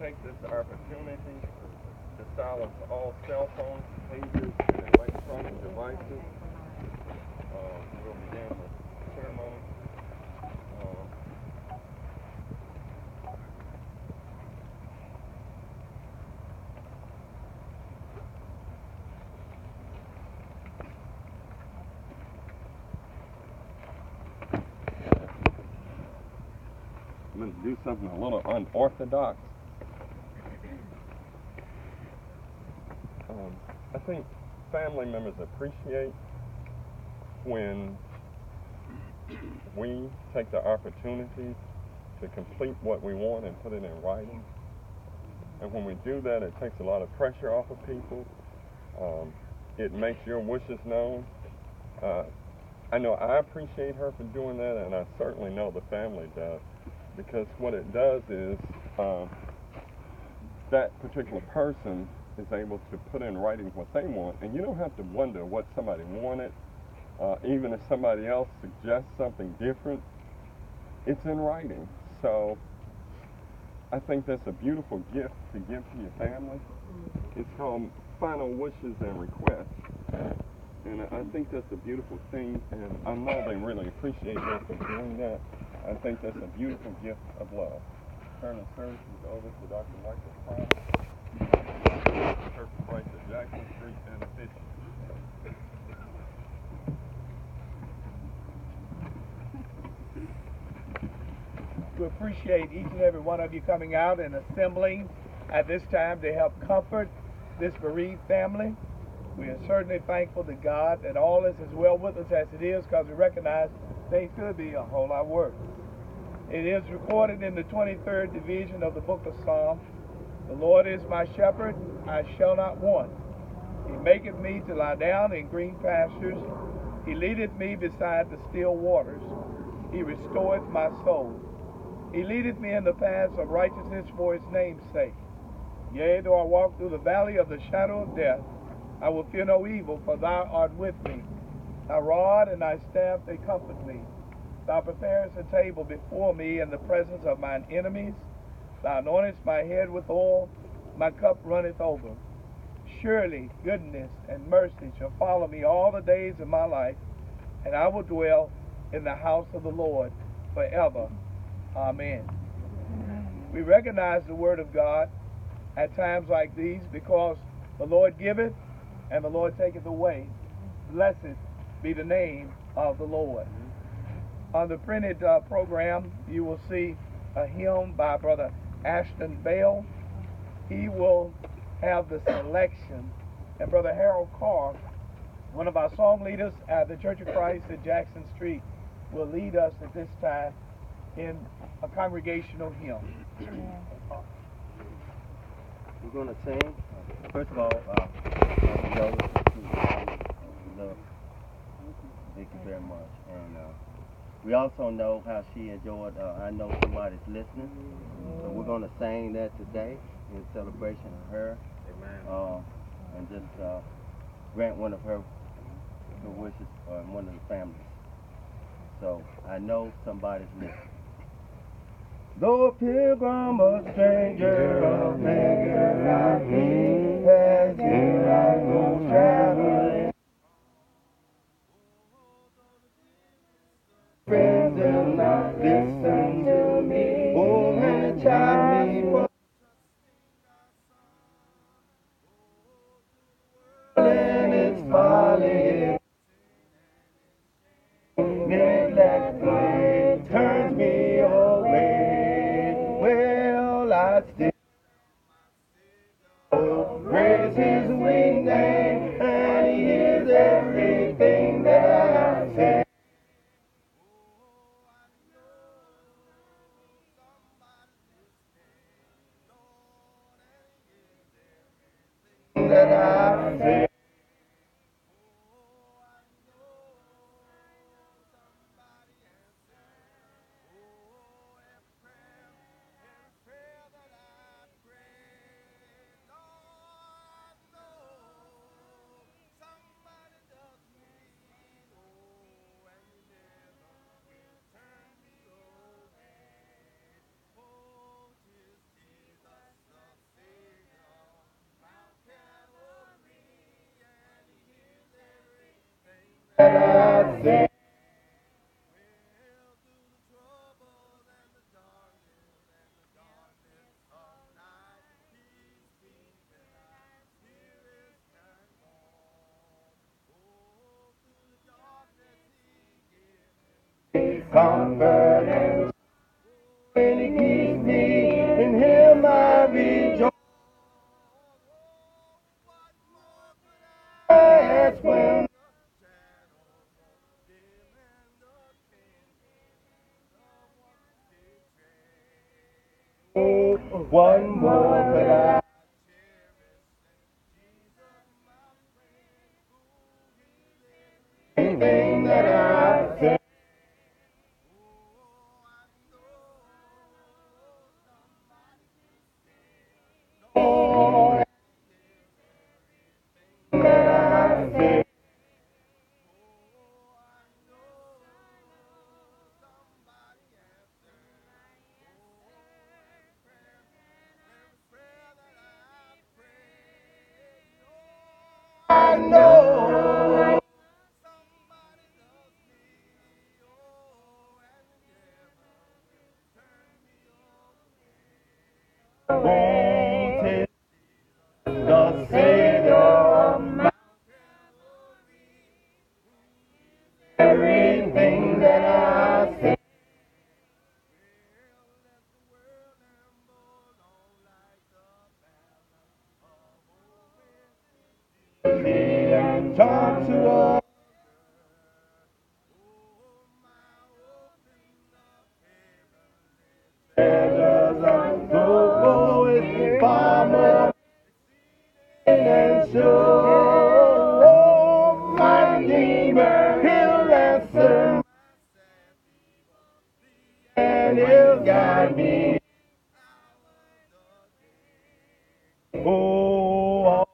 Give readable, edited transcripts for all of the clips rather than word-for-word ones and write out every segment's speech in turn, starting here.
take this opportunity to silence all cell phones, pages, and electronic devices. We'll begin the ceremony. I'm going to do something a little unorthodox. I think family members appreciate when we take the opportunity to complete what we want and put it in writing. And when we do that, it takes a lot of pressure off of people. It makes your wishes known. I know I appreciate her for doing that, and I certainly know the family does. Because what it does is that particular person is able to put in writing what they want, and you don't have to wonder what somebody wanted. Even if somebody else suggests something different, it's in writing. So I think that's a beautiful gift to give to your family. It's called Final Wishes and Requests. And I think that's a beautiful thing, and I know they really appreciate her for doing that. I think that's a beautiful gift of love. Turn the services over to Dr. Michael Prime, Church of Christ at Jackson Street, and official. We appreciate each and every one of you coming out and assembling at this time to help comfort this bereaved family. We are certainly thankful to God that all is as well with us as it is, because we recognize things could be a whole lot worse. It is recorded in the 23rd division of the book of Psalms, "The Lord is my shepherd, I shall not want. He maketh me to lie down in green pastures. He leadeth me beside the still waters. He restoreth my soul. He leadeth me in the paths of righteousness for his name's sake. Yea, though I walk through the valley of the shadow of death, I will fear no evil, for thou art with me. Thy rod and thy staff, they comfort me. Thou preparest a table before me in the presence of mine enemies. Thou anointest my head with oil, my cup runneth over. Surely goodness and mercy shall follow me all the days of my life, and I will dwell in the house of the Lord forever. Amen." We recognize the word of God at times like these, because the Lord giveth and the Lord taketh away. Blessed be the name of the Lord. On the printed program, you will see a hymn by Brother Ashton Bell. He will have the selection, and Brother Harold Carr, one of our song leaders at the Church of Christ at Jackson Street, will lead us at this time in a congregational hymn. We're going to sing. First of all, we love Vickie very much, and we also know how she enjoyed I Know Somebody's Listening. So we're going to sing that today in celebration of her. Amen. And just grant one of her wishes on one of the families. So I know somebody's listening. Though a pilgrim, a stranger, a beggar like me, as here I go traveling. Friends will not listen to me. Oh, many times and it's folly. Neglect turns me away. Well, I still praise his sweet name, and he hears everything that I say. That I say. comfort and when he keeps me, in him I rejoice. When one more could I anything that I say. Oh, that I say. I know oh, the Savior of my everything that I say. And talk to us. Treasures untold is far more and sure. Oh, my Redeemer, he'll answer and he'll guide me. Oh,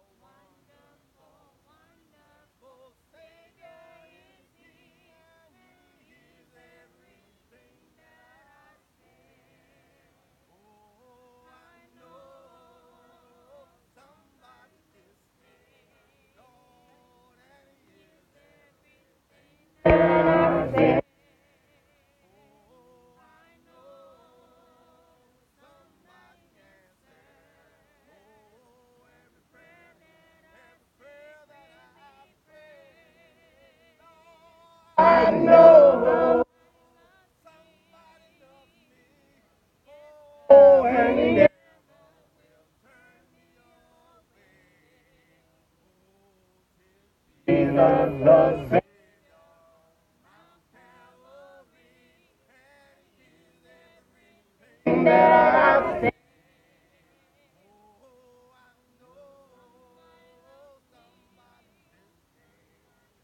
I know. Oh, and he never Jesus the Savior that I say.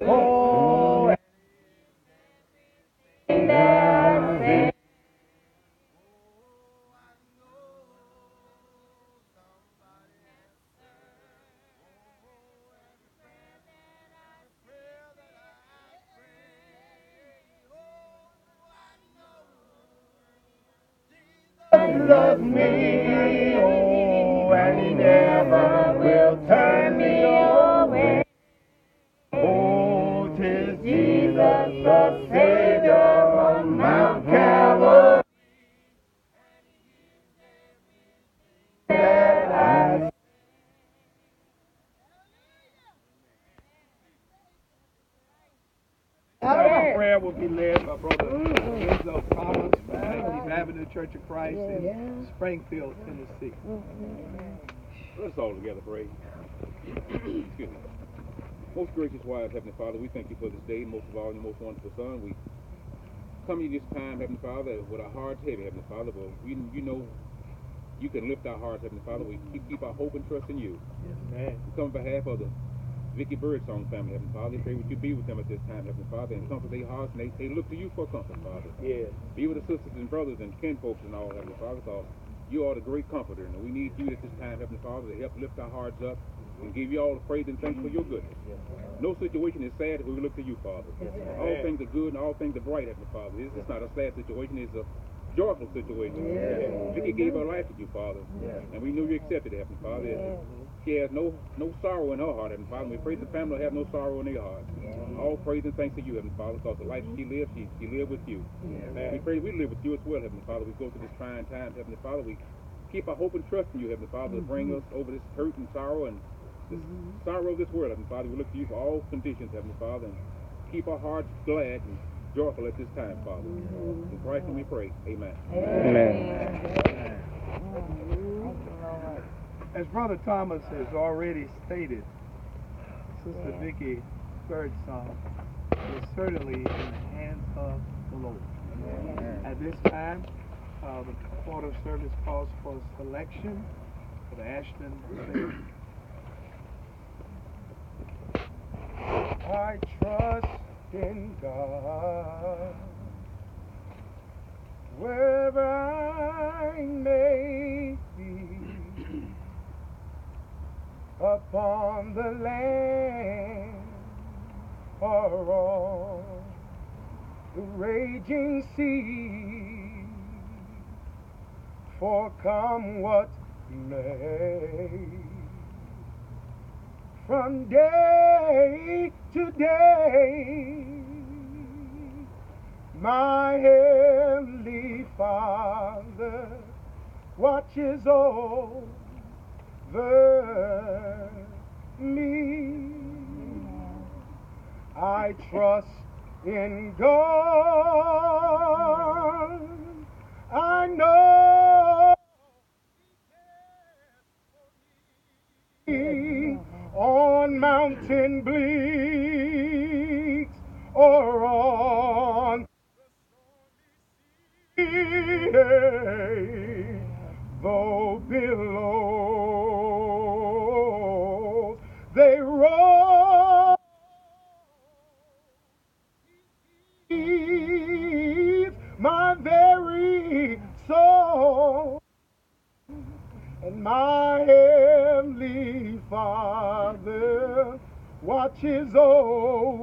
Oh, and that I say. Loves me, oh, and he never will turn me away. Oh, 'tis Jesus the Savior on Mount Calvary that I Our prayer will be led by Brother Enzo Thomas from St. Avenue Church of Christ in Springfield, Tennessee. Let's all together pray. Excuse me. Most gracious, wise Heavenly Father, we thank you for this day, most of all, your most wonderful Son. We come to you this time, Heavenly Father, with our hearts heavy, Heavenly Father, but you know you can lift our hearts, Heavenly Father. We keep our hope and trust in you. Amen. We come on behalf of the Vickie Birdsong family, Heavenly Father. Pray would you be with them at this time, Heavenly Father, and comfort their hearts, and they look to you for comfort, Father. Yes. Be with the sisters and brothers and kinfolks and all, Heavenly Father, because you are the great comforter, and we need you at this time, Heavenly Father, to help lift our hearts up and give you all the praise and thanks for your goodness. No situation is sad if we look to you, Father. All things are good and all things are bright, Heavenly Father. It's not a sad situation, it's a joyful situation. Vickie gave her life to you, Father, and we knew you accepted it, Heavenly Father. She has no sorrow in her heart, Heavenly Father. We pray the family will have no sorrow in their heart. All praise and thanks to you, Heavenly Father, because the life she lived, she lived with you. We pray we live with you as well, Heavenly Father. We go through this trying time, Heavenly Father. We keep our hope and trust in you, Heavenly Father, to bring us over this hurt and sorrow and this sorrow of this world, Heavenly Father. We look to you for all conditions, Heavenly Father, and keep our hearts glad and joyful at this time, Father. In Christ we pray. Amen. Amen. As Brother Thomas has already stated, Sister Vickie Birdsong is certainly in the hands of the Lord. At this time, the quarter service calls for selection for the Ashton family. I trust in God, wherever I may be, upon the land or on the raging sea, for come what may, from day to day, my heavenly Father watches over me. I trust in God. I know on mountain bleaks or on the sea, though billows they roll, my very soul, and my heavenly Father watches over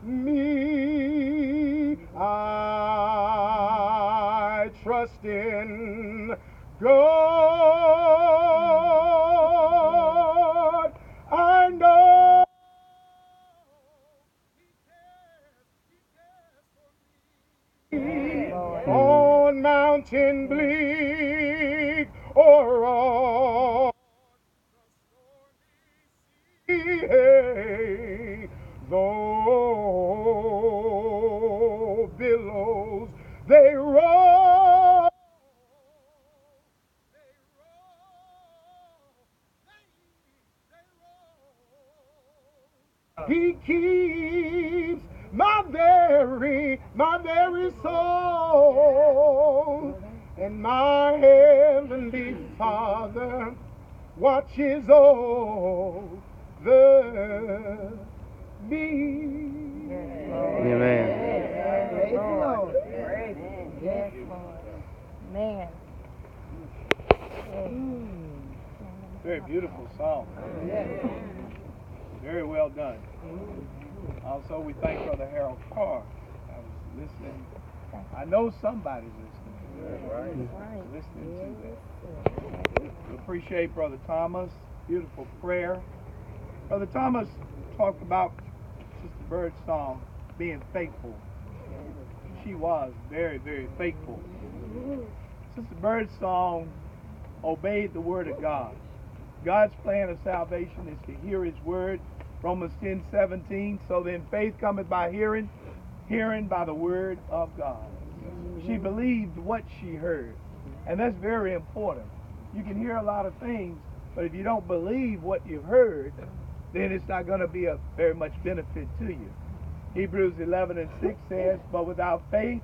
me. I trust in God. I know on mountain bleak or on the sea, though billows they roll, He keeps my very soul, and my heavenly Father watches over me. Amen. Praise the Lord. Yes, Lord. Man. Very beautiful song. Very well done. Also, we thank Brother Harold Carr. I was listening. I know somebody's listening. Listening to that. We appreciate Brother Thomas. Beautiful prayer. Brother Thomas talked about Sister Birdsong being faithful. She was very, very faithful. Sister Birdsong obeyed the word of God. God's plan of salvation is to hear His word. Romans 10:17. So then faith cometh by hearing, hearing by the word of God. She believed what she heard. And that's very important. You can hear a lot of things, but if you don't believe what you've heard, then it's not going to be of very much benefit to you. Hebrews 11:6 says, but without faith,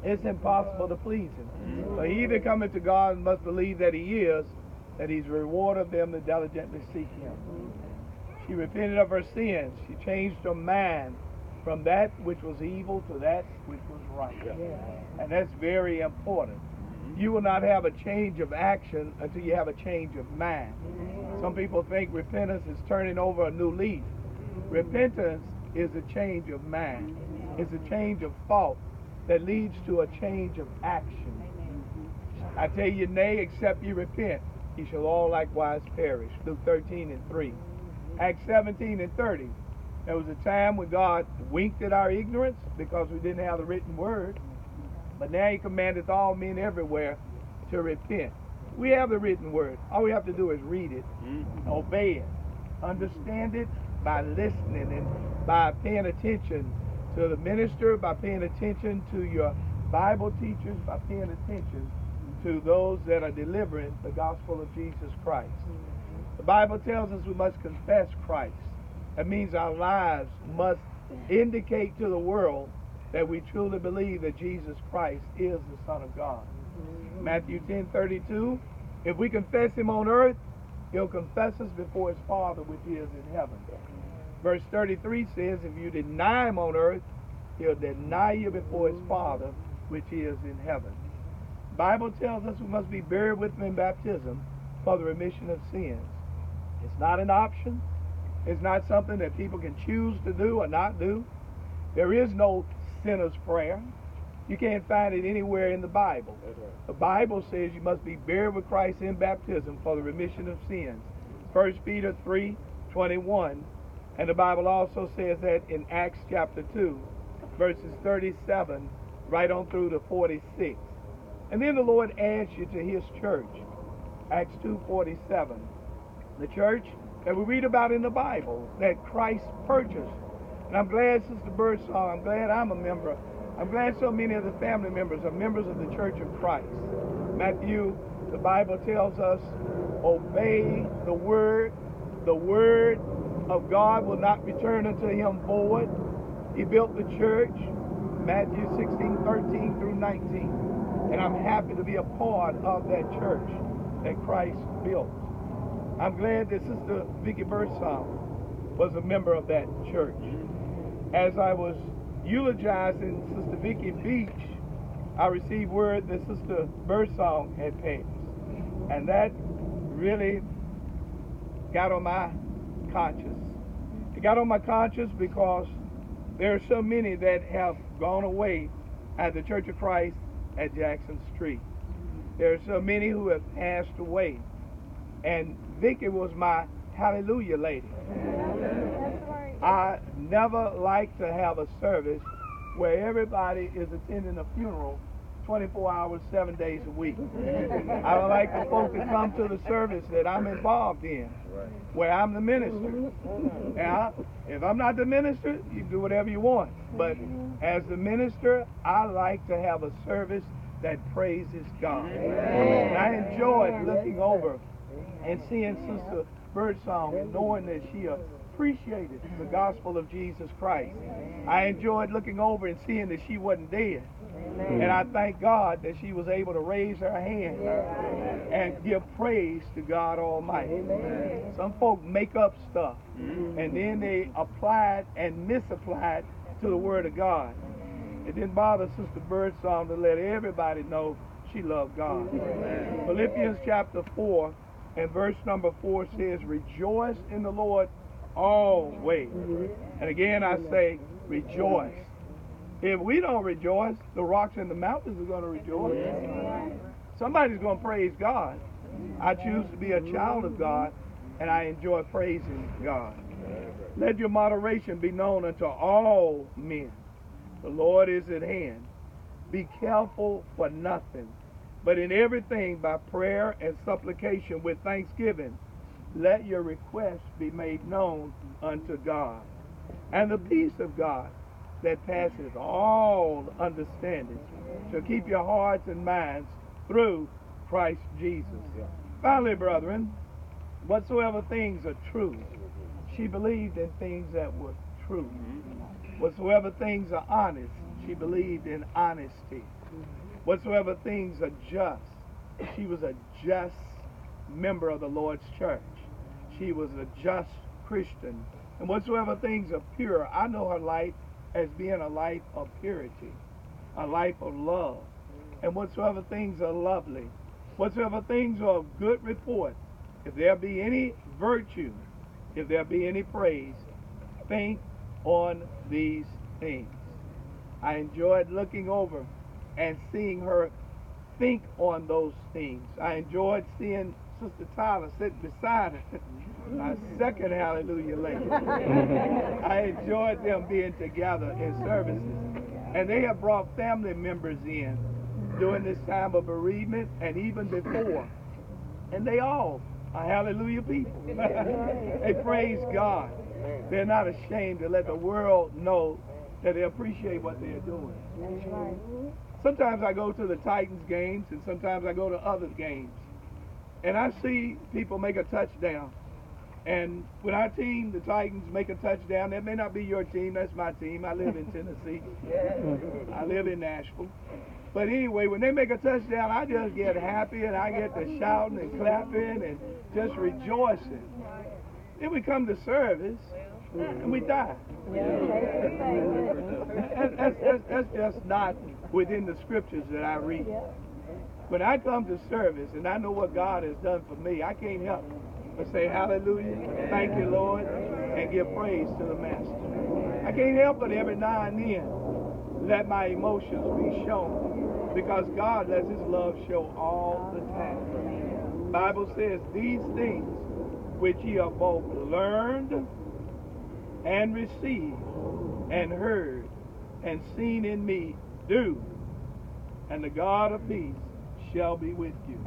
it's impossible to please Him. So he either cometh to God and must believe that He is, that He's a rewarder of them that diligently seek Him. She repented of her sins. She changed her mind from that which was evil to that which was right. And that's very important. You will not have a change of action until you have a change of mind. Some people think repentance is turning over a new leaf. Repentance is a change of mind. It's a change of thought that leads to a change of action. I tell you, nay, except ye repent, ye shall all likewise perish. Luke 13:3. Acts 17:30. There was a time when God winked at our ignorance because we didn't have the written word. But now He commandeth all men everywhere to repent. We have the written word. All we have to do is read it, obey it, understand it, by listening and by paying attention to the minister, by paying attention to your Bible teachers, by paying attention to those that are delivering the gospel of Jesus Christ. The Bible tells us we must confess Christ. That means our lives must indicate to the world that we truly believe that Jesus Christ is the Son of God. Matthew 10:32, if we confess him on earth, he'll confess us before his Father which is in heaven. Verse 33 says, if you deny him on earth, he'll deny you before his Father which is in heaven. The Bible tells us we must be buried with him in baptism for the remission of sins. It's not an option. It's not something that people can choose to do or not do. There is no sinner's prayer. You can't find it anywhere in the Bible. The Bible says you must be buried with Christ in baptism for the remission of sins. 1 Peter 3:21. And the Bible also says that in Acts chapter 2, verses 37, right on through to 46. And then the Lord adds you to his church. Acts 2:47. The church that we read about in the Bible that Christ purchased. And I'm glad, Sister Birdsong, I'm glad I'm a member. I'm glad so many of the family members are members of the Church of Christ. Matthew, the Bible tells us, obey the word. The word of God will not return unto him void. He built the church, Matthew 16:13 through 19. And I'm happy to be a part of that church that Christ built. I'm glad that Sister Vickie Birdsong was a member of that church. As I was eulogizing Sister Vickie Beach, I received word that Sister Birdsong had passed. And that really got on my conscience. It got on my conscience because there are so many that have gone away at the Church of Christ at Jackson Street. There are so many who have passed away. And Vickie was my hallelujah lady. I never like to have a service where everybody is attending a funeral 24 hours, 7 days a week. I don't like the folk to come to the service that I'm involved in, where I'm the minister. Now, if I'm not the minister, you can do whatever you want. But as the minister, I like to have a service that praises God. And I enjoyed looking over and seeing Sister Birdsong and knowing that she appreciated the gospel of Jesus Christ. I enjoyed looking over and seeing that she wasn't dead. And I thank God that she was able to raise her hand and give praise to God Almighty. Some folk make up stuff and then they apply it and misapply it to the Word of God. It didn't bother Sister Birdsong to let everybody know she loved God. Philippians chapter 4 and verse number 4 says, rejoice in the Lord always. And again I say, rejoice. If we don't rejoice, the rocks and the mountains are going to rejoice. Somebody's going to praise God. I choose to be a child of God, and I enjoy praising God. Let your moderation be known unto all men. The Lord is at hand. Be careful for nothing, but in everything by prayer and supplication with thanksgiving, let your requests be made known unto God. And the peace of God that passes all understanding shall keep your hearts and minds through Christ Jesus. Finally, brethren, whatsoever things are true, she believed in things that were true. Whatsoever things are honest, she believed in honesty. Whatsoever things are just, she was a just member of the Lord's church. She was a just Christian. And whatsoever things are pure, I know her life as being a life of purity, a life of love. And whatsoever things are lovely, whatsoever things are of good report, if there be any virtue, if there be any praise, think on these things. I enjoyed looking over and seeing her think on those things. I enjoyed seeing Sister Tyler sitting beside her, my second hallelujah lady. I enjoyed them being together in services. And they have brought family members in during this time of bereavement and even before. And they all are hallelujah people. They praise God. They're not ashamed to let the world know that they appreciate what they're doing. That's right. Sometimes I go to the Titans games, and sometimes I go to other games, and I see people make a touchdown. And when our team, the Titans, make a touchdown, that may not be your team, that's my team. I live in Tennessee. I live in Nashville. But anyway, when they make a touchdown, I just get happy, and I get to shouting and clapping and just rejoicing. Then we come to service, and we die. That's just not within the scriptures that I read. When I come to service and I know what God has done for me, I can't help but say hallelujah, thank you, Lord, and give praise to the Master. I can't help but every now and then let my emotions be shown, because God lets his love show all the time. The Bible says, these things which ye have both learned and received and heard and seen in me, do, and the God of peace shall be with you.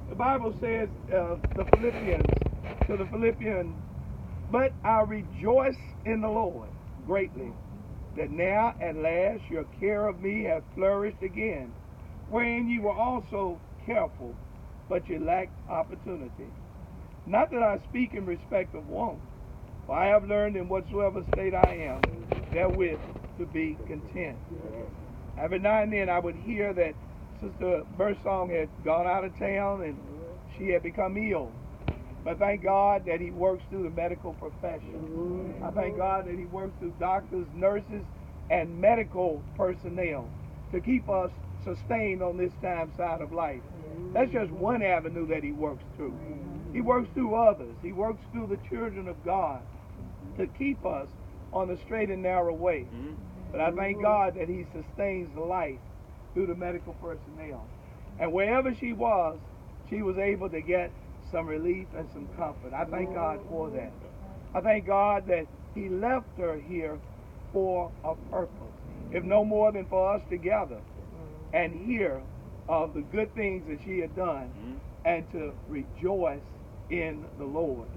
The Bible says, to the Philippians, but I rejoice in the Lord greatly, that now at last your care of me hath flourished again, wherein ye were also careful, but ye lacked opportunity. Not that I speak in respect of want, for I have learned in whatsoever state I am, therewith to be content. Every now and then I would hear that Sister Birdsong had gone out of town and she had become ill. But thank God that he works through the medical profession. I thank God that he works through doctors, nurses, and medical personnel to keep us sustained on this time side of life. That's just one avenue that he works through. He works through others. He works through the children of God to keep us on the straight and narrow way. But I thank God that he sustains life through the medical personnel. And wherever she was able to get some relief and some comfort. I thank God for that. I thank God that he left her here for a purpose, if no more than for us to gather and hear of the good things that she had done and to rejoice in the Lord,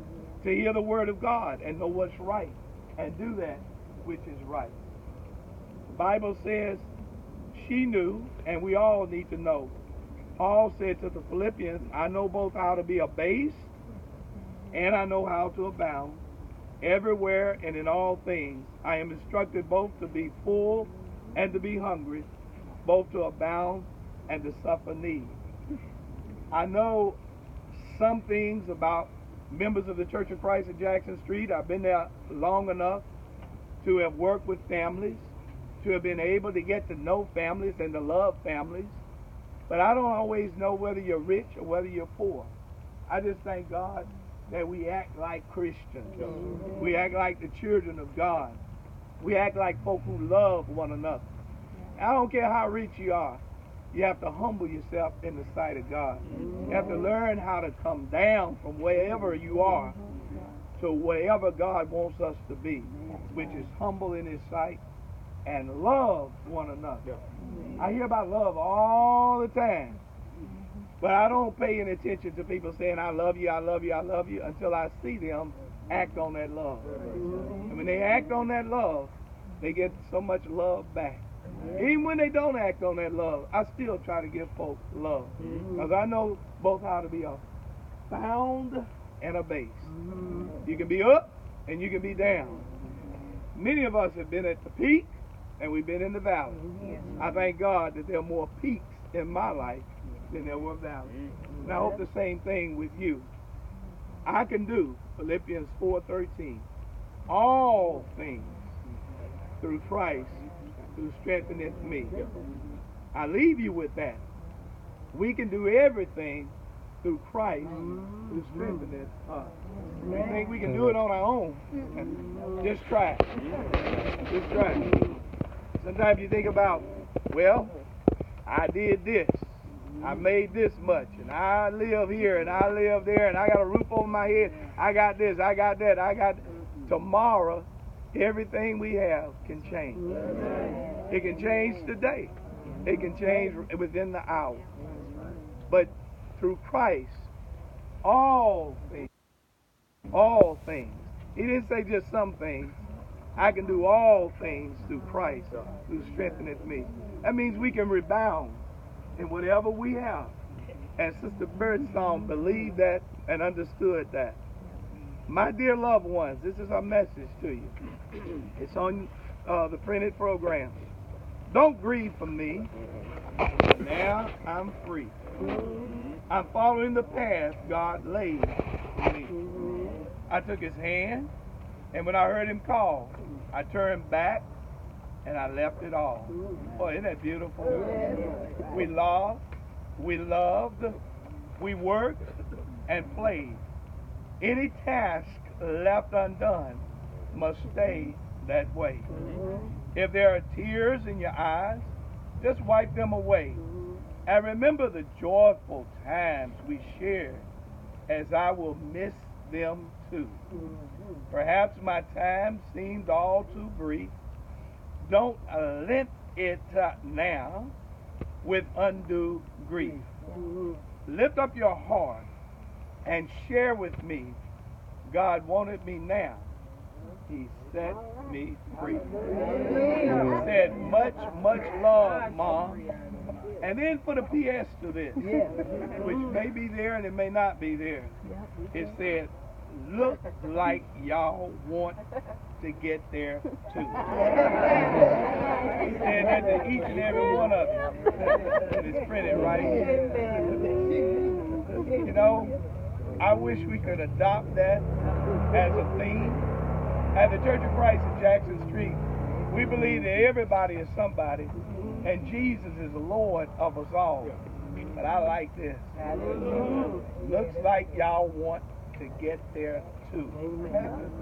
to hear the word of God and know what's right and do that which is right. The Bible says she knew, and we all need to know. Paul said to the Philippians, I know both how to be abased and I know how to abound. Everywhere and in all things I am instructed both to be full and to be hungry, both to abound and to suffer need. I know some things about members of the Church of Christ at Jackson Street. I've been there long enough to have worked with families, to have been able to get to know families and to love families. But I don't always know whether you're rich or whether you're poor. I just thank God that we act like Christians. We act like the children of God. We act like folk who love one another. I don't care how rich you are. You have to humble yourself in the sight of God. You have to learn how to come down from wherever you are to wherever God wants us to be, which is humble in his sight and love one another. I hear about love all the time, but I don't pay any attention to people saying, I love you, I love you, I love you, until I see them act on that love. And when they act on that love, they get so much love back. Even when they don't act on that love, I still try to give folks love, because I know both how to be a bound and a base. You can be up and you can be down. Many of us have been at the peak and we've been in the valley. I thank God that there are more peaks in my life than there were valleys. And I hope the same thing with you. I can do, Philippians 4:13, all things through Christ who strengtheneth me. I leave you with that. We can do everything through Christ who strengtheneth us. We think we can do it on our own. Just try it. Just try it. Sometimes you think about, well, I did this. I made this much, and I live here, and I live there, and I got a roof over my head. I got this, I got that, I got... Tomorrow, everything we have can change. It can change today. It can change within the hour. But through Christ, all things He didn't say just some things. I can do all things through Christ who strengtheneth me. That means we can rebound in whatever we have. And Sister Birdsong believed that and understood that. My dear loved ones, this is our message to you. It's on the printed program. Don't grieve for me. Now I'm free. I'm following the path God laid for me. I took his hand, and when I heard him call, I turned back and I left it all. Boy, isn't that beautiful? We lost, we loved, we worked and played. Any task left undone must stay that way. If there are tears in your eyes, just wipe them away. And remember the joyful times we shared, as I will miss them too. Perhaps my time seemed all too brief. Don't lament it now with undue grief. Lift up your heart and share with me. God wanted me now. He set me free. He said, much, much love, Mom. And then put a PS to this, which may be there and it may not be there. It said, look like y'all want to get there too. He said that to each and every one of you. And it's printed right here. You know, I wish we could adopt that as a theme. At the Church of Christ in Jackson Street, we believe that everybody is somebody, and Jesus is the Lord of us all. But I like this. Looks like y'all want to get there too.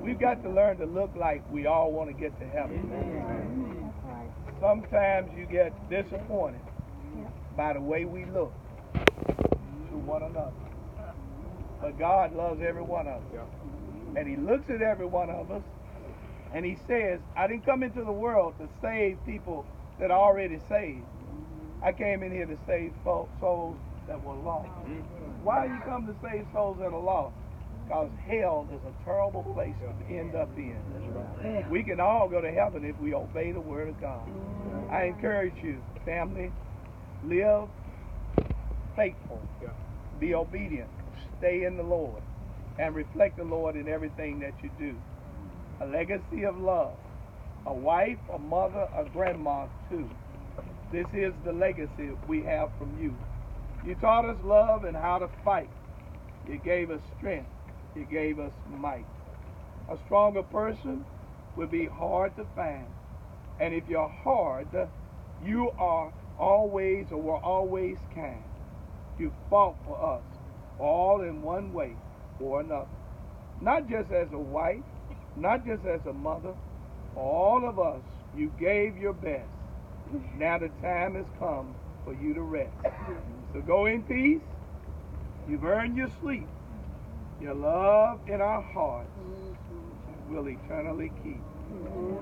We've got to learn to look like we all want to get to heaven. Sometimes you get disappointed by the way we look to one another. But God loves every one of us. And he looks at every one of us and he says, I didn't come into the world to save people that are already saved. I came in here to save souls that were lost. Why do you come to save souls that are lost? Because hell is a terrible place to end up in. We can all go to heaven if we obey the word of God. I encourage you, family, live faithful, be obedient, stay in the Lord, and reflect the Lord in everything that you do. A legacy of love. A wife, a mother, a grandma too. This is the legacy we have from you. You taught us love and how to fight. You gave us strength. You gave us might. A stronger person would be hard to find. And if you're hard, you are always or were always kind. You fought for us, all in one way or another. Not just as a wife, not just as a mother, all of us, you gave your best. Now the time has come for you to rest. So go in peace. You've earned your sleep. Your love in our hearts will eternally keep.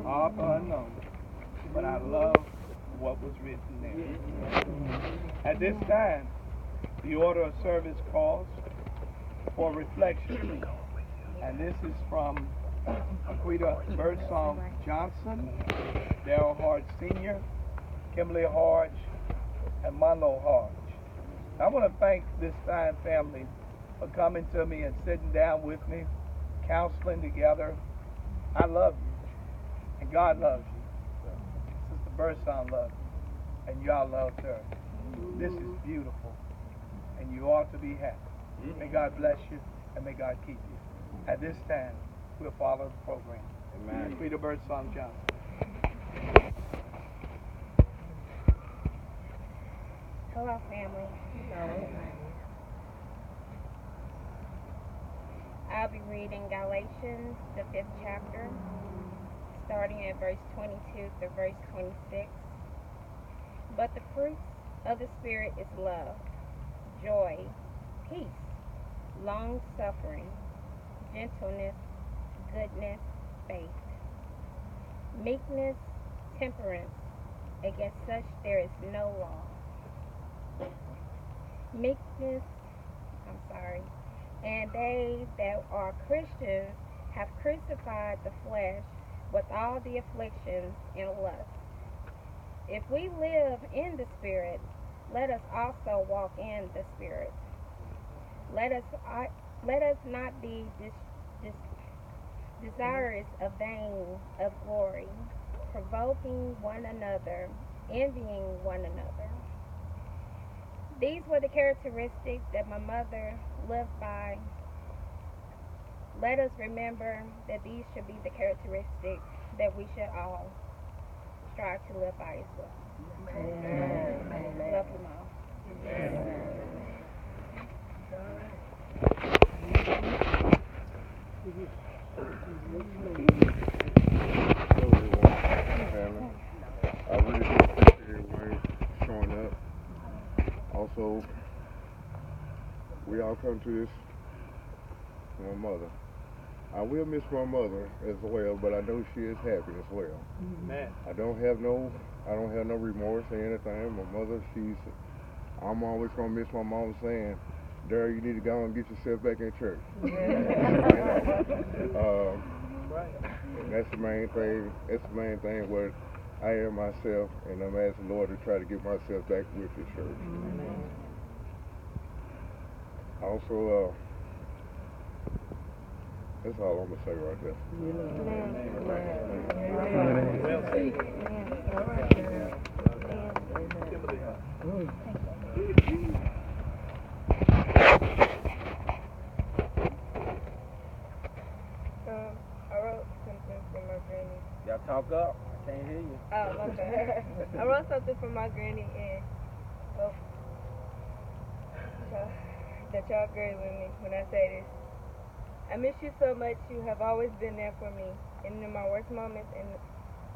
Author unknown. But I love what was written there. At this time, the order of service calls for reflection. And this is from Aquita Birdsong Johnson, Darrell Hart Sr., Kimberly Hodge, and Monlo Hodge. I want to thank this fine family for coming to me and sitting down with me, counseling together. I love you, and God loves you. Sister Birdsong loves you, and y'all love her. This is beautiful, and you ought to be happy. May God bless you, and may God keep you. At this time, we'll follow the program. Amen. Aquita Birdsong Johnson. Hello, family. I'll be reading Galatians, the 5th chapter, starting at verse 22 to verse 26. But the fruit of the Spirit is love, joy, peace, long-suffering, gentleness, goodness, faith, meekness, temperance. Against such there is no law. And they that are Christians have crucified the flesh with all the afflictions and lusts. If we live in the Spirit, let us also walk in the Spirit. Let us not be desirous of vain of glory, provoking one another, envying one another. These were the characteristics that my mother lived by. Let us remember that these should be the characteristics that we should all strive to live by as well. Amen. Love you, Mom. I really do appreciate everybody showing up. Also, we all come to this for my mother. I will miss my mother as well, but I know she is happy as well. Amen. I don't have no remorse or anything. My mother, I'm always gonna miss my mom saying, "Daryl, you need to go and get yourself back in church." And that's the main thing. That's the main thing where I am myself, and I'm asking the Lord to try to get myself back with His church. Also, that's all I'm gonna say right there. I wrote something for my granny. Y'all talk up. I can't hear you. Oh, okay. I wrote something for my granny and hope that y'all agree with me when I say this. I miss you so much. You have always been there for me, and in my worst moments, and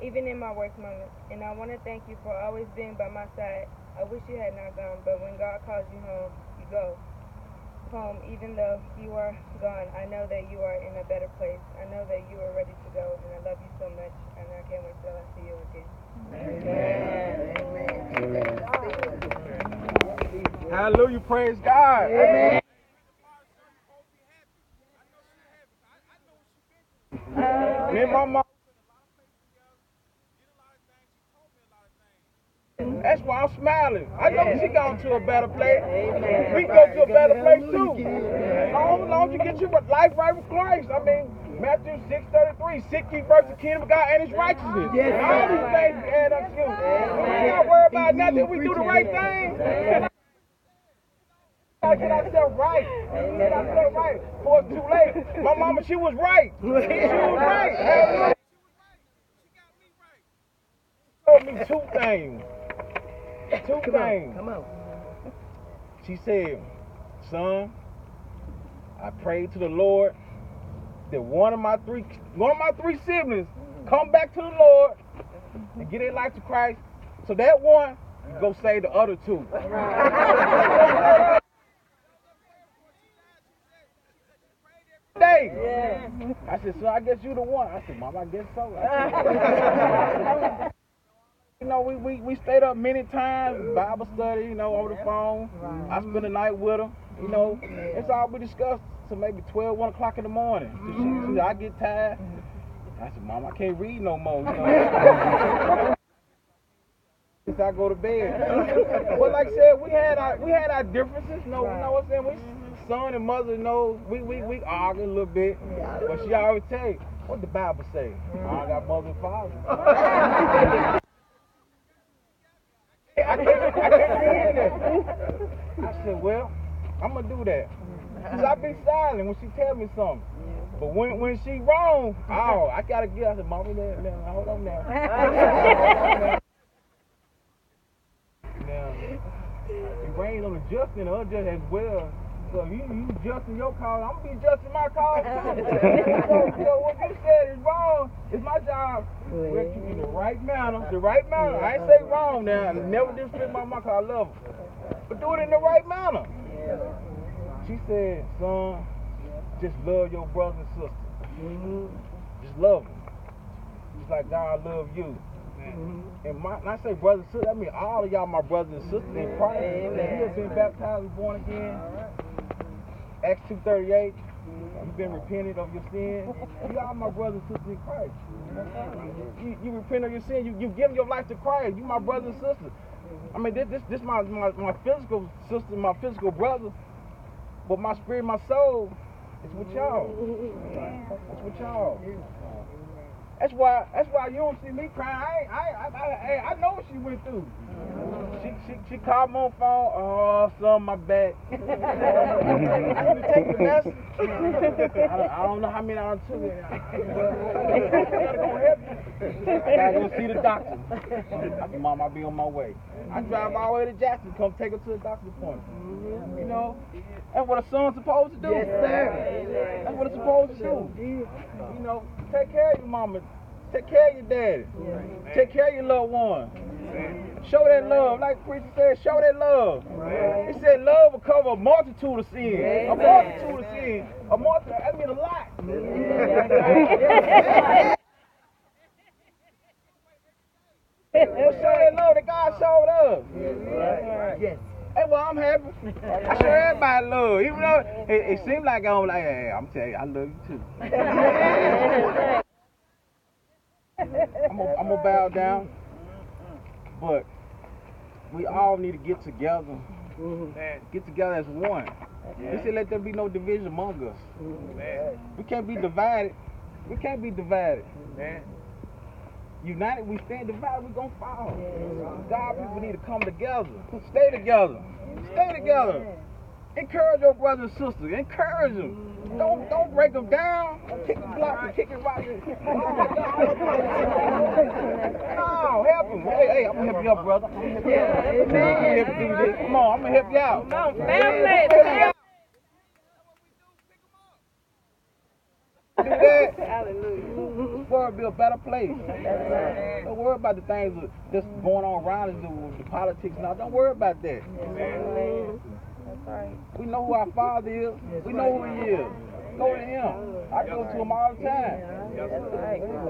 even in my worst moments. And I want to thank you for always being by my side. I wish you had not gone, but when God calls you home, you go home. Even though you are gone, I know that you are in a better place. I know that you are ready to go, and I love you so much, and I can't wait till I see you again. Amen. Hallelujah. Praise God. Amen. Me and my mom. That's why I'm smiling. I know she gone to a better place. We can go to a better place too. As long as you get your life right with Christ. I mean, Matthew 6:33, seek ye first the kingdom of God and His righteousness. And all these things we add unto you. We not worry about nothing. We do the right thing. Get ourselves right. Get ourselves right before it's too late. My mama, she was right. She was right. She told me two things. Come on. She said, "Son, I prayed to the Lord that one of my three siblings come back to the Lord and get their life to Christ, so that one go save the other two." I said, "So I guess you the one." I said, "Mom, I guess so." You know, we stayed up many times, Bible study, over the phone. I spent the night with her. It's all we discussed till maybe 12, 1 o'clock in the morning. I get tired. I said, "Mom, I can't read no more." Since I go to bed. But like I said, we had our differences. You know what I'm saying? We son and mother, we argue a little bit. But she always tell you, what the Bible say? I got mother and father. I can't read that. I said, well, I'm going to do that. Because I be silent when she tell me something. But when she wrong, I got to get. I said, "Mommy, now, hold on now." Now, it rains on the just and the unjust as well. So if you adjusting your call, I'm going to be adjusting my call too. So what you said is wrong. It's my job to correct you in the right manner. I ain't say wrong now. Never disrespect my mom because I love her. But do it in the right manner. She said, "Son, just love your brothers and sisters. Just love them. Just like God love you." And when I say brothers and sisters, I mean all of y'all my brothers and sisters in Christ. You have been baptized and born again. Acts 2:38. You've been repented of your sin. You are my brothers and sisters in Christ. You repent of your sin. You give your life to Christ. You my brothers and sisters. I mean, this my physical sister, my physical brother, but my spirit, my soul, is with y'all. It's with y'all. That's why you don't see me crying. I know what she went through. She called me on the phone. Oh, son, my back. I need to take the medicine. I don't know how many I took it. I gotta go help you. I gotta go see the doctor. I said, Mom, I'll be on my way. I drive all the way to Jackson to come take her to the doctor's appointment. You know, that's what a son's supposed to do. Yes, sir. That's what it's supposed to do. You know, take care of your mama. Take care of your daddy. Take care of your loved one. Show that love. Like the preacher said, show that love. He said love will cover a multitude of sins. A multitude of sins. A multitude, I mean a lot. Show that love that God showed us. Yes. Hey, well, I'm happy. I show everybody love. Even though it seems like I'm like, hey, I'm telling you, I love you too. I'm gonna bow down, but we all need to get together. Get together as one. He said, let there be no division among us. We can't be divided. We can't be divided. United, we stand. Divided, we gonna fall. God, people need to come together. Stay together. Stay together. Encourage your brothers and sisters. Encourage them. Don't break them down. Don't kick them blocks and kick it right. No, help them. Hey, I'm gonna help you up, brother. I'm gonna help you out. I'm gonna help you do this. Come on, I'm gonna help you out. Come on, family. Do that. Hallelujah. This world will be a better place. Don't worry about the things that's going on around us, the politics now. Don't worry about that. We know who our Father is. We know who He is. Go to Him. I go to Him all the time.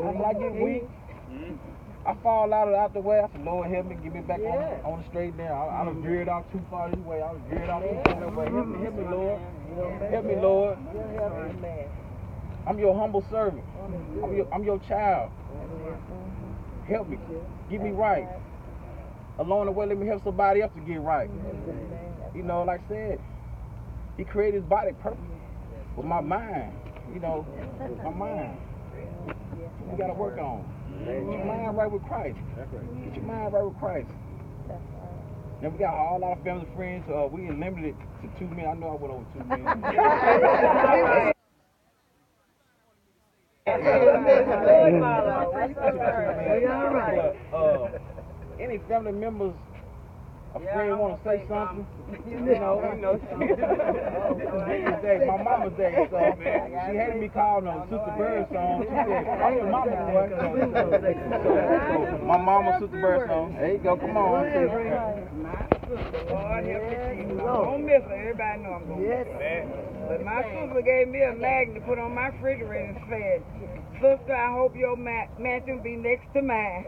When I get weak, I fall out the way. I said, Lord, help me, get me back on the straight and narrow. I done veered off too far this way. I done veered off too far that way. Help me, Lord. Help me, Lord. I'm your humble servant. I'm your child. Help me. Get me right. Along the way, let me help somebody else to get right. You know, like I said, He created His body perfect. But my mind, you know, my mind, you got to work on. Get your mind right with Christ. Get your mind right with Christ. Now we got a whole lot of family friends. We limited to 2 men. I know I went over 2 men. Any family members, a friend want to say something, you know. Day, my mama's day, so she hated me calling her Sister Birdsong. She said, I'm your mama, boy. So my mama, Sister Birdsong. There you go, come on. Lord help me, Jesus. I don't miss her. Everybody know I'm going to miss her. But my sister gave me a magnet to put on my refrigerator and said, Sister, I hope your mansion be next to mine.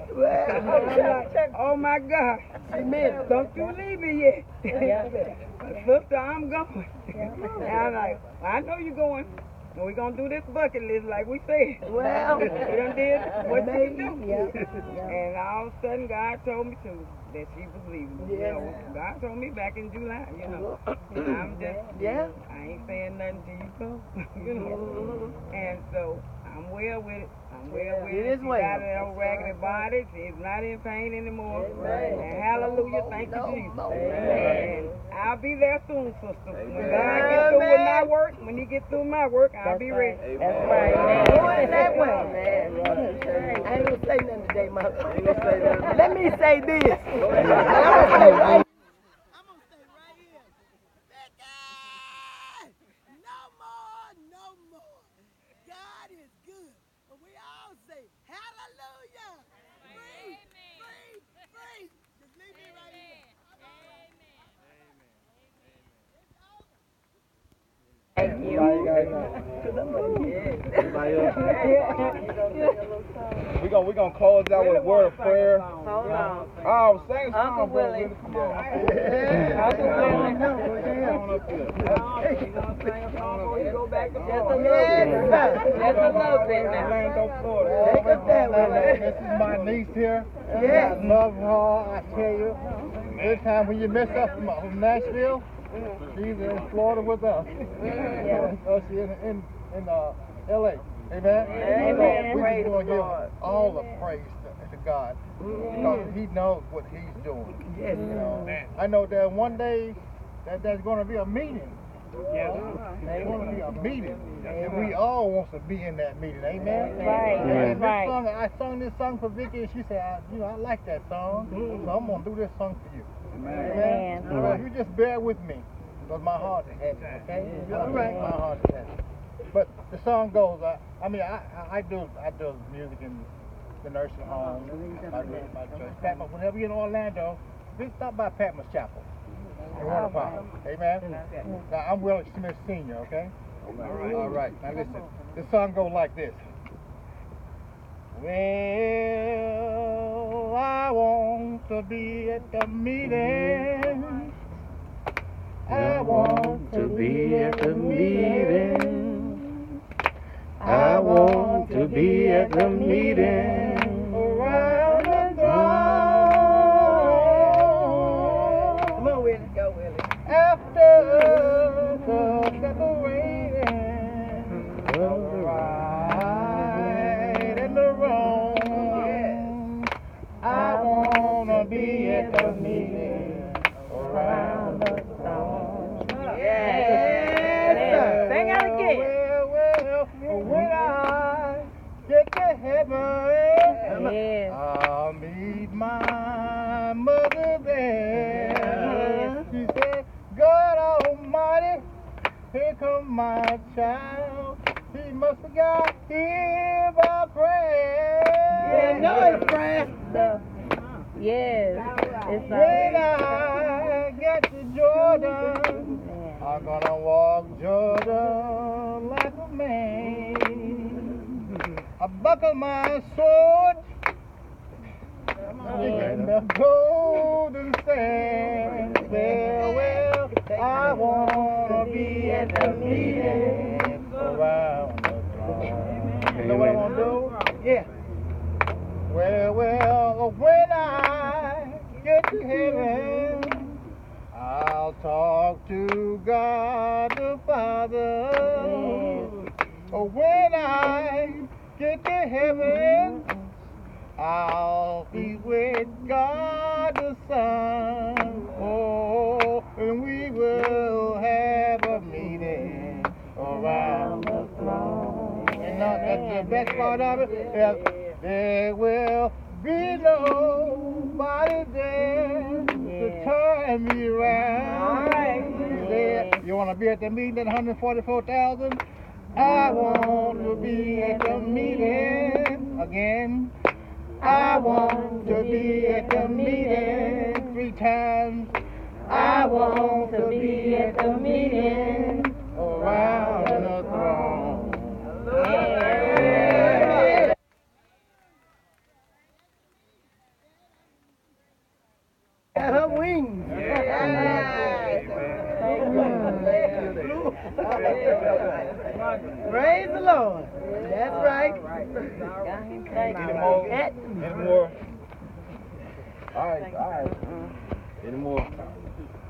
Oh my God. Don't you leave me yet. Sister, I'm going. And I'm like, well, I know you're going. And we're going to do this bucket list like we said. Well, we done did what she do. And all of a sudden, God told me that she was leaving. You know, God told me back in July, you know. I'm just, I ain't saying nothing till you come, you know. And so, I'm well with it. I'm well with it. She got an old raggedy body. She's not in pain anymore. And hallelujah, thank you, Jesus. And I'll be there soon, sister. When God gets through with my work, when He gets through my work, I'll be ready. That's right. Going that way. I ain't gonna say nothing today, my Let me say this. I'm gonna say right. Thank you. We're gonna close out with a word of prayer. Hold on. Oh, sing a song, Uncle Willie. Come on. Uncle Willie. go back to Just a Florida. little bit. Just a little bit now. Orlando, Florida. Take us that way. This is my niece here. Yes. I love her, I tell you. This time when you miss us from Nashville, she's in Florida with us. She's in L.A. Amen? Amen. So we Praise just want to the give Lord. all the praise to God because He knows what He's doing. Yes. You know, I know that one day that there's going to be a meeting. Yes. There's going to be a meeting, and we all want to be in that meeting. Amen? Right. And Right. this song, I sung this song for Vickie, and she said, I like that song, so I'm going to do this song for you. Amen. So you just bear with me, because my heart is heavy, okay? All right. My heart is heavy. But the song goes, I do music in the nursing home, my church. Patmos, whenever you're in Orlando, just stop by Patmos Chapel in Winter Park. Amen? Now, I'm Willie Smith Sr., okay? All right. Now listen, the song goes like this. Well, I want to be at the meeting. I want to be at the meeting. I want to be at the meeting around the throne. Come on, Willie. Go, Willie. After the separating of the right and the wrong, I want to be at the meeting around the throne. Yes, sir. Sing out again. Well, when I get to heaven, Yes. I'll meet my mother there. She said, God Almighty, here come my child. He must have got hear my prayer. Yeah, no, it's prayer. Yes. It's When I get to Jordan, I'm gonna walk Jordan like a man. I buckle my sword in the golden sand. Well, I wanna be at the meeting around the throne. You know what I wanna do? Yeah. Well, when I get to heaven, I'll talk to God the Father. When I get to heaven, I'll be with God the Son. Oh, and we will have a meeting around the throne. And that's the best part of it. There will be nobody there to turn me around. You want to be at the meeting at 144,000? I want to be at the meeting again. I want to be at the meeting 3 times. I want to be at the meeting around the throne. Got her wings. Praise the Lord. That's right. Any more? All right. Any more?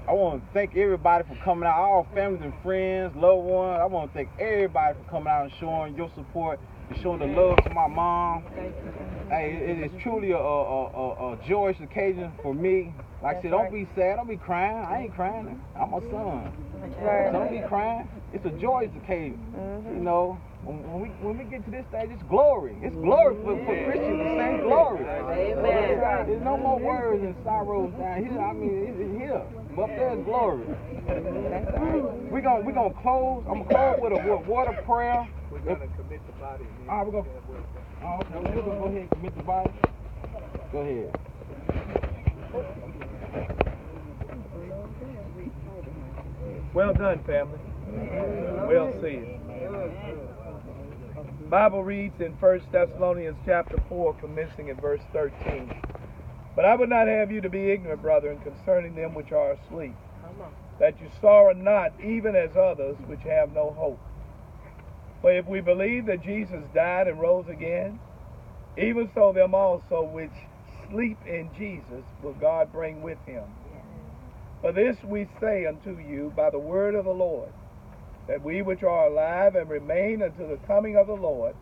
I want to thank everybody for coming out, all families and friends, loved ones. I want to thank everybody for coming out and showing your support and showing the love to my mom. Hey, it is truly a joyous occasion for me. Like I said, don't be sad, don't be crying. I ain't crying. I'm a son. So don't be crying. It's a joyous occasion. You know, when we get to this stage, it's glory. It's glory for Christians to sing glory. Amen. There's no more words and sorrows down here. I mean, it's here. But up there is glory. We're gonna close. I'm gonna close with a word of prayer. We're going to commit the body. All right, we're gonna go ahead and commit the body. Go ahead. Well done, family. Well said. Bible reads in 1 Thessalonians chapter 4, commencing at verse 13. But I would not have you to be ignorant, brethren, concerning them which are asleep, that you sorrow not, even as others which have no hope. For if we believe that Jesus died and rose again, even so them also which sleep in Jesus will God bring with him. For this we say unto you by the word of the Lord, that we which are alive and remain until the coming of the Lord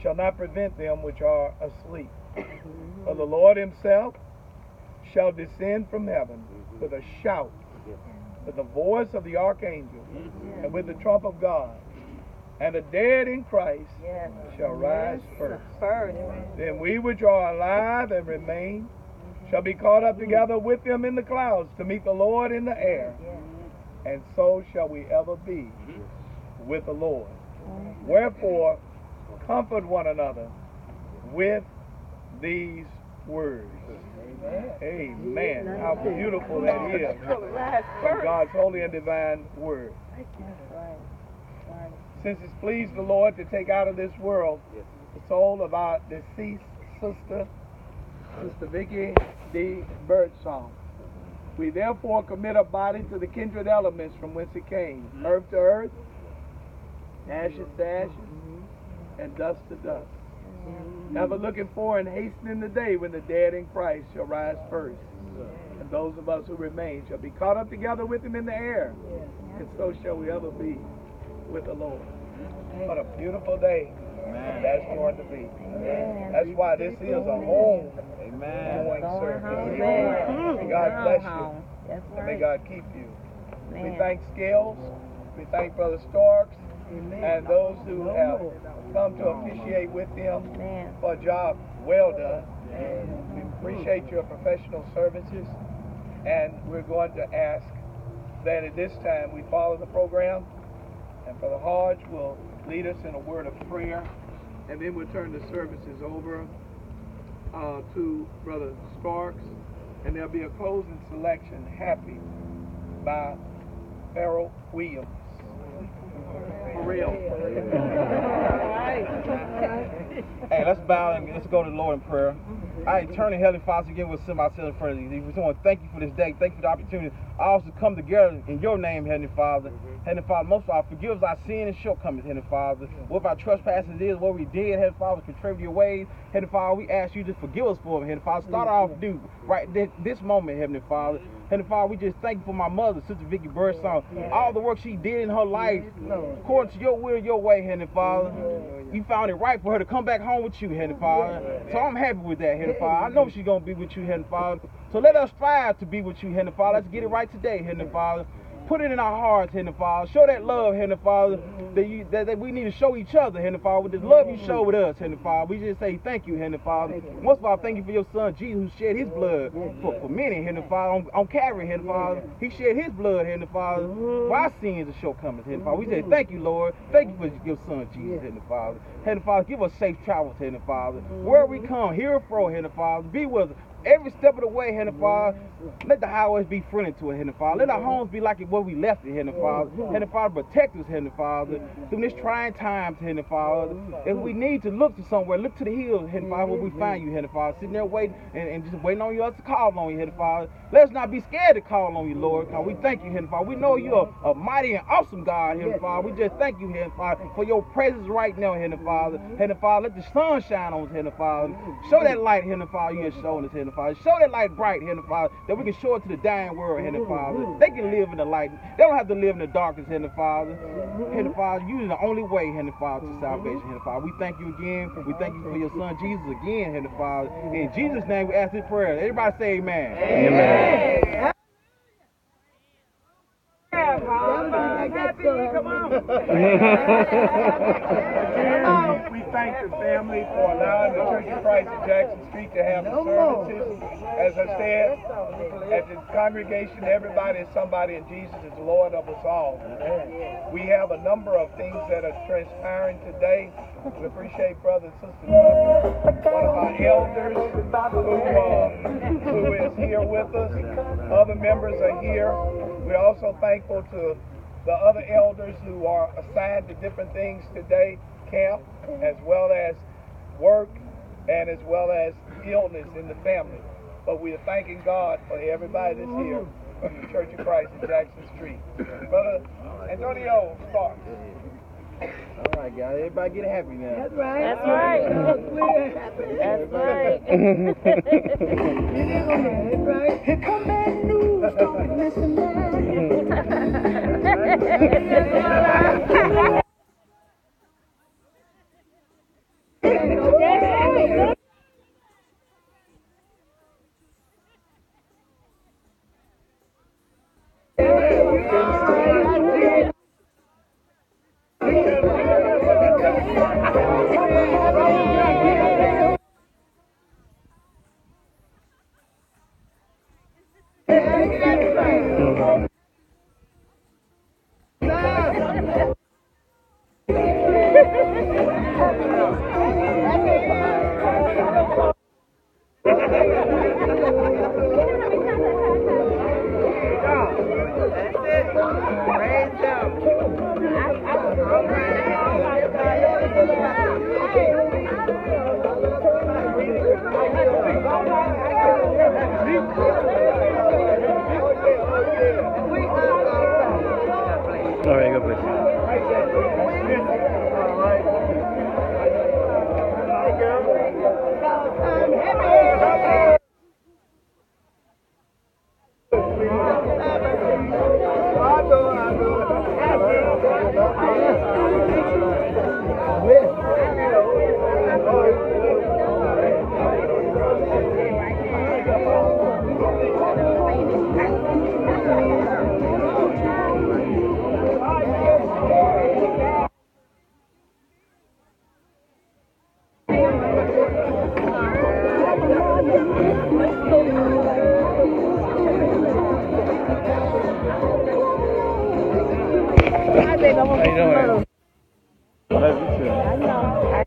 shall not prevent them which are asleep. For the Lord himself shall descend from heaven with a shout, with the voice of the archangel, and with the trump of God. And the dead in Christ shall rise first. Then we which are alive and remain shall be caught up together with them in the clouds to meet the Lord in the air. And so shall we ever be with the Lord. Wherefore, comfort one another with these words. Amen. How beautiful that is from God's holy and divine word. Since it's pleased the Lord to take out of this world the soul of our deceased sister, Sister Vickie Delores Birdsong, we therefore commit our body to the kindred elements from whence it came, earth to earth, ashes to ashes, and dust to dust. Ever looking for and hastening the day when the dead in Christ shall rise first, and those of us who remain shall be caught up together with him in the air, and so shall we ever be with the Lord. What a beautiful day that's going to be. That's why this is a home going service. May God bless you, and may God keep you. We thank Scales, we thank Brother Starks, and those who have come to officiate with him for a job well done. We appreciate your professional services, and we're going to ask that at this time we follow the program, and Brother Hodge will lead us in a word of prayer, and then we'll turn the services over to Brother Starks, and there'll be a closing selection, Happy, by Pharrell Williams. For real. Hey, let's bow and let's go to the Lord in prayer. Our eternal Heavenly Father, again, we'll send myself in front of you. We just want to thank you for this day. Thank you for the opportunity. I also come together in your name, Heavenly Father. Heavenly Father, most of all, forgive us our sin and shortcomings, Heavenly Father. What our trespasses is, what we did, Heavenly Father, contribute your ways. Heavenly Father, we ask you to forgive us for them, Heavenly Father. Start off due right this moment, Heavenly Father. Heavenly Father, we just thank you for my mother, Sister Vickie Birdsong. All the work she did in her life, according to your will, your way, Heavenly Father. You found it right for her to come back home with you, Heavenly Father. So I'm happy with that, Heavenly Father. I know she's going to be with you, Heavenly Father. So let us strive to be with you, Heavenly Father. Let's get it right today, Heavenly Father. Put it in our hearts, Heavenly Father. Show that love, Heavenly Father, that we need to show each other, Heavenly Father, with the love you show with us, Heavenly Father. We just say thank you, Heavenly Father. Most of all, thank you for your son, Jesus, who shed his blood for many, Heavenly Father, on Calvary, Heavenly Father. He shed his blood, Heavenly Father, for our sins and shortcomings, Heavenly Father. We say thank you, Lord. Thank you for your son, Jesus, Heavenly Father. Heavenly Father, give us safe travels, Heavenly Father. Where we come, here or fro, Heavenly Father, be with us. Every step of the way, Heavenly Father, let the highways be friendly to it, Heavenly Father. Let our homes be like it where we left it, Heavenly Father. Heavenly Father, protect us, Heavenly Father, through this trying times, Heavenly Father. If we need to look to somewhere, look to the hills, Heavenly Father, where we find you, Heavenly Father. Sitting there waiting and just waiting on us to call on you, Heavenly Father. Let us not be scared to call on you, Lord, because we thank you, Heavenly Father. We know you're a mighty and awesome God, Heavenly Father. We just thank you, Heavenly Father, for your presence right now, Heavenly Father. Heavenly Father, let the sun shine on us, Heavenly Father. Show that light, Heavenly Father, you have shown us, Heavenly Father. Show that light bright, Heavenly Father, that we can show it to the dying world, Heavenly Father. They can live in the light. They don't have to live in the darkness, Heavenly Father. Heavenly Father, you are the only way, Heavenly Father, to salvation, Heavenly Father. We thank you again. We thank you for your son, Jesus, again, Heavenly Father. In Jesus' name, we ask this prayer. Everybody say amen. Amen. We thank the family for allowing the Church of Christ in Jackson Street to have the services. As I said, at the congregation, everybody is somebody, and Jesus is the Lord of us all. We have a number of things that are transpiring today. We appreciate Brother and Sister Tucker, one of our elders who is here with us. Other members are here. We're also thankful to the other elders who are assigned to different things today, camp, as well as work, and as well as illness in the family. But we are thanking God for everybody that's here from the Church of Christ in Jackson Street. Brother Antonio Starks. right, guys. Everybody get happy now. That's right. That's right. That's right. That's right. Here come bad news. Don't listen now. All right, God bless you. How you doing? I know.